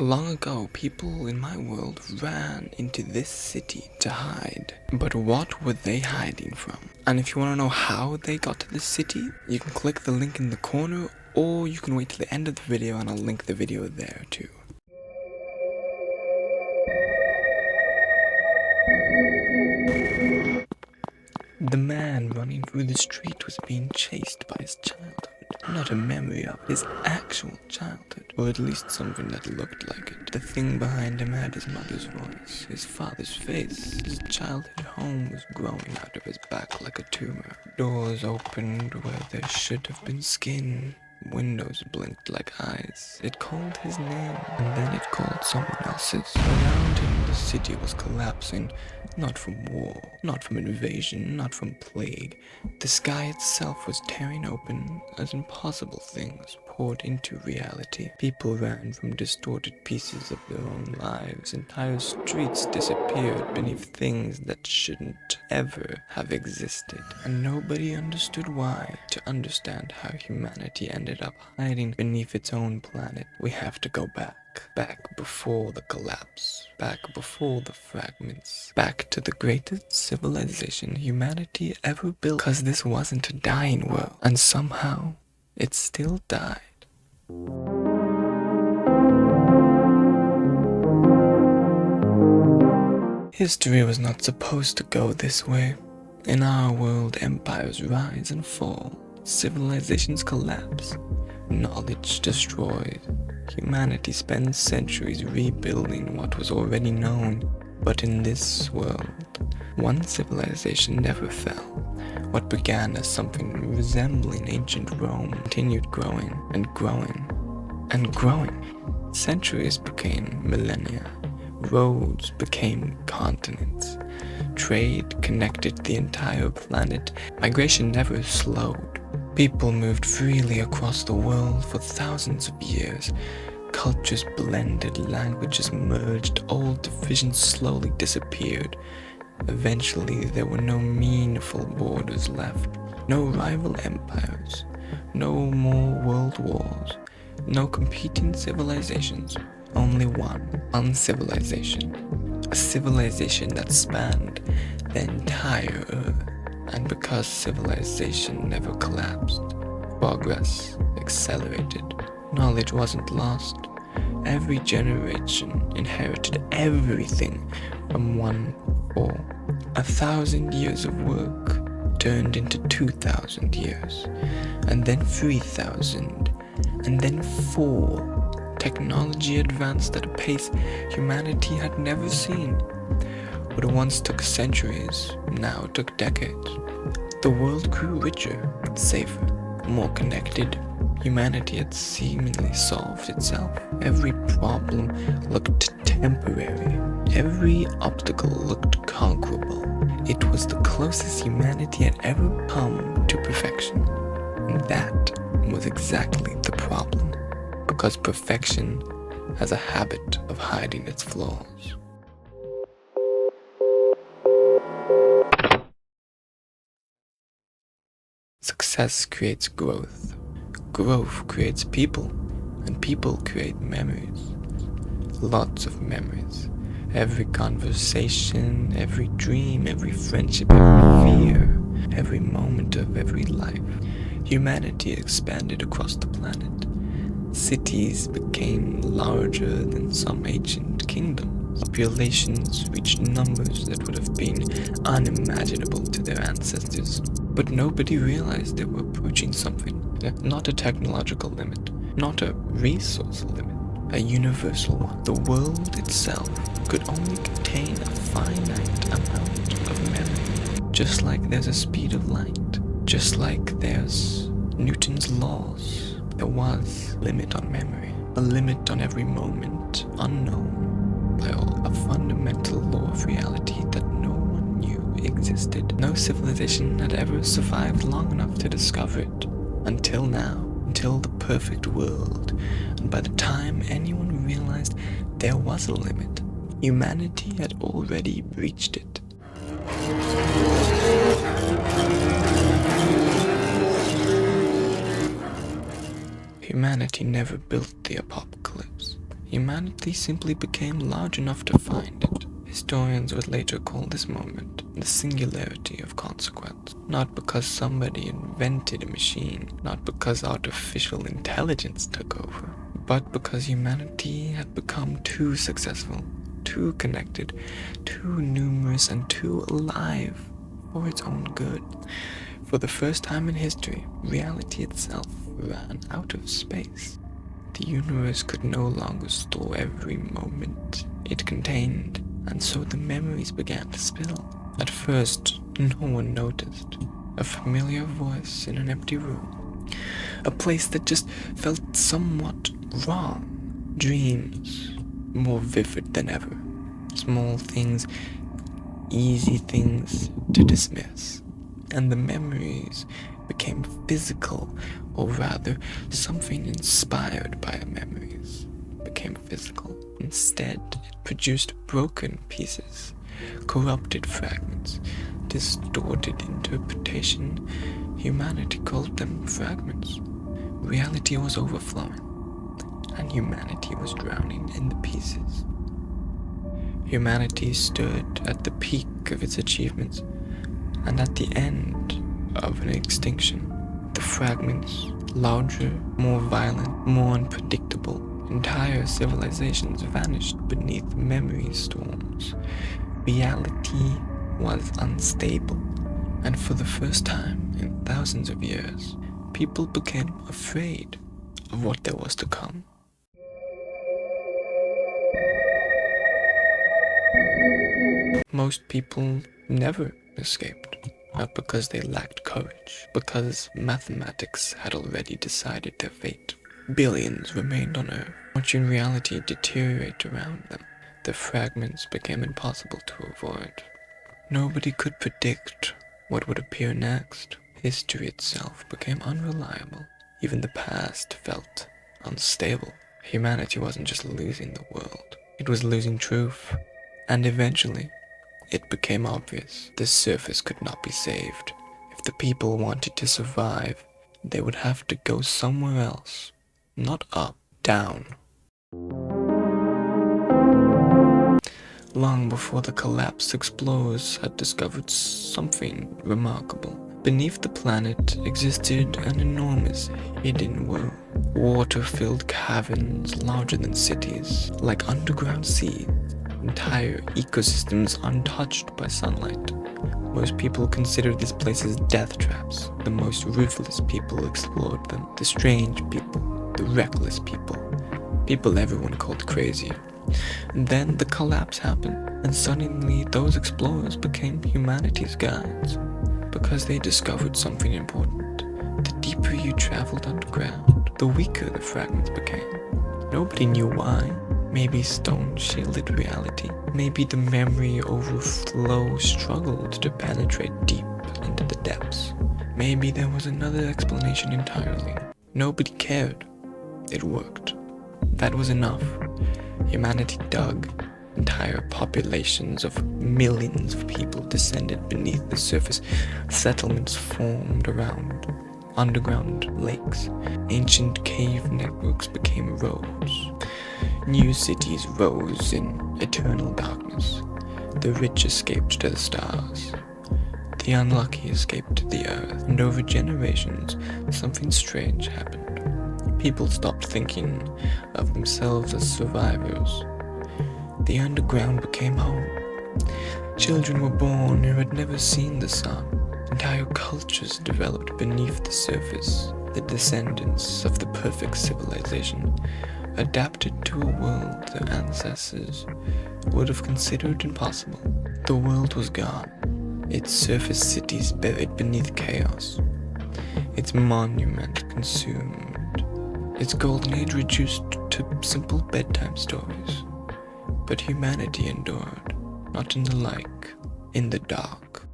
Long ago, people in my world ran into this city to hide. But what were they hiding from? And if you want to know how they got to this city, you can click the link in the corner, or you can wait till the end of the video and I'll link the video there too. The man running through the street was being chased by his childhood. Not a memory of his actual childhood, or at least something that looked like it. The thing behind him had his mother's voice, his father's face. His childhood home was growing out of his back like a tumor. Doors opened where there should have been skin. Windows blinked like eyes. It called his name, and then it called someone else's. Around him, the city was collapsing, not from war, not from invasion, not from plague. The sky itself was tearing open as impossible things poured into reality. People ran from distorted pieces of their own lives. Entire streets disappeared beneath things that shouldn't ever have existed. And nobody understood why. To understand how humanity ended up hiding beneath its own planet, we have to go back. Back before the collapse, back before the fragments, back to the greatest civilization humanity ever built. 'Cause this wasn't a dying world, and somehow it still died. History was not supposed to go this way. In our world, empires rise and fall, civilizations collapse, knowledge destroyed. Humanity spends centuries rebuilding what was already known. But in this world, one civilization never fell. What began as something resembling ancient Rome continued growing and growing and growing. Centuries became millennia. Roads became continents. Trade connected the entire planet. Migration never slowed. People moved freely across the world for thousands of years. Cultures blended, languages merged, old divisions slowly disappeared. Eventually, there were no meaningful borders left, no rival empires, no more world wars, no competing civilizations, only one civilization. A civilization that spanned the entire Earth. And because civilization never collapsed, progress accelerated. Knowledge wasn't lost. Every generation inherited everything from one fall. 1,000 years of work turned into 2,000 years, and then 3,000, and then 4. Technology advanced at a pace humanity had never seen. What once took centuries now took decades. The world grew richer, safer, more connected. Humanity had seemingly solved itself. Every problem looked temporary. Every obstacle looked conquerable. It was the closest humanity had ever come to perfection. And that was exactly the problem. Because perfection has a habit of hiding its flaws. Success creates growth. Growth creates people, and people create memories. Lots of memories. Every conversation, every dream, every friendship, every fear, every moment of every life. Humanity expanded across the planet. Cities became larger than some ancient kingdoms. Populations reached numbers that would have been unimaginable to their ancestors. But nobody realized they were approaching something. Not a technological limit, not a resource limit, a universal one. The world itself could only contain a finite amount of memory. Just like there's a speed of light, just like there's Newton's laws, there was a limit on memory, a limit on every moment unknown by all, a fundamental law of reality that no one knew existed. No civilization had ever survived long enough to discover it. Until now, until the perfect world. And by the time anyone realized there was a limit, humanity had already breached it. Humanity never built the apocalypse. humanity simply became large enough to find it. Historians would later call this moment the singularity of consequence. Not because somebody invented a machine, not because artificial intelligence took over, but because humanity had become too successful, too connected, too numerous, and too alive for its own good. For the first time in history, reality itself ran out of space. The universe could no longer store every moment it contained, and so the memories began to spill. At first, no one noticed. A familiar voice in an empty room. A place that just felt somewhat wrong. Dreams, more vivid than ever. Small things, easy things to dismiss. And the memories became physical, or rather, something inspired by the memories became physical. Instead, it produced broken pieces, corrupted fragments, distorted interpretation. Humanity called them fragments. Reality was overflowing, and humanity was drowning in the pieces. Humanity stood at the peak of its achievements, and at the end of an extinction. The fragments, larger, more violent, more unpredictable, entire civilizations vanished beneath memory storms. Reality was unstable, and for the first time in thousands of years, people became afraid of what there was to come. Most people never escaped. Not because they lacked courage, because mathematics had already decided their fate. Billions remained on Earth, watching reality deteriorate around them. The fragments became impossible to avoid. Nobody could predict what would appear next. History itself became unreliable. Even the past felt unstable. Humanity wasn't just losing the world, it was losing truth. And eventually, it became obvious the surface could not be saved. If the people wanted to survive, they would have to go somewhere else. Not up, down. Long before the collapsed explorers had discovered something remarkable. Beneath the planet existed an enormous hidden world. Water-filled caverns larger than cities, like underground seas. Entire ecosystems untouched by sunlight. Most people considered these places death traps. The most ruthless people explored them. The strange people, the reckless people. People everyone called crazy. And then the collapse happened, and suddenly those explorers became humanity's guides. Because they discovered something important. The deeper you traveled underground, the weaker the fragments became. Nobody knew why. Maybe stone shielded reality. Maybe the memory overflow struggled to penetrate deep into the depths. Maybe there was another explanation entirely. Nobody cared. It worked. That was enough. Humanity dug. Entire populations of millions of people descended beneath the surface. Settlements formed around underground lakes. Ancient cave networks became roads. New cities rose in eternal darkness. The rich escaped to the stars. The unlucky escaped to the earth. And over generations, something strange happened. People stopped thinking of themselves as survivors. The underground became home. Children were born who had never seen the sun. Entire cultures developed beneath the surface. The descendants of the perfect civilization adapted to a world their ancestors would have considered impossible. The world was gone, its surface cities buried beneath chaos, its monument consumed, its golden age reduced to simple bedtime stories. But humanity endured, not in the light, in the dark.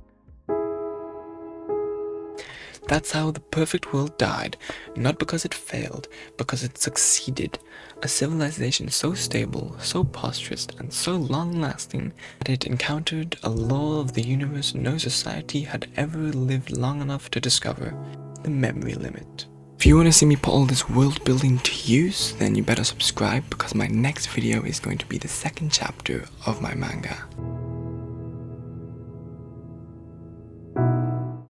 That's how the perfect world died, not because it failed, because it succeeded. A civilization so stable, so prosperous, and so long-lasting that it encountered a law of the universe no society had ever lived long enough to discover: the memory limit. If you want to see me put all this world building to use, then you better subscribe because my next video is going to be the second chapter of my manga.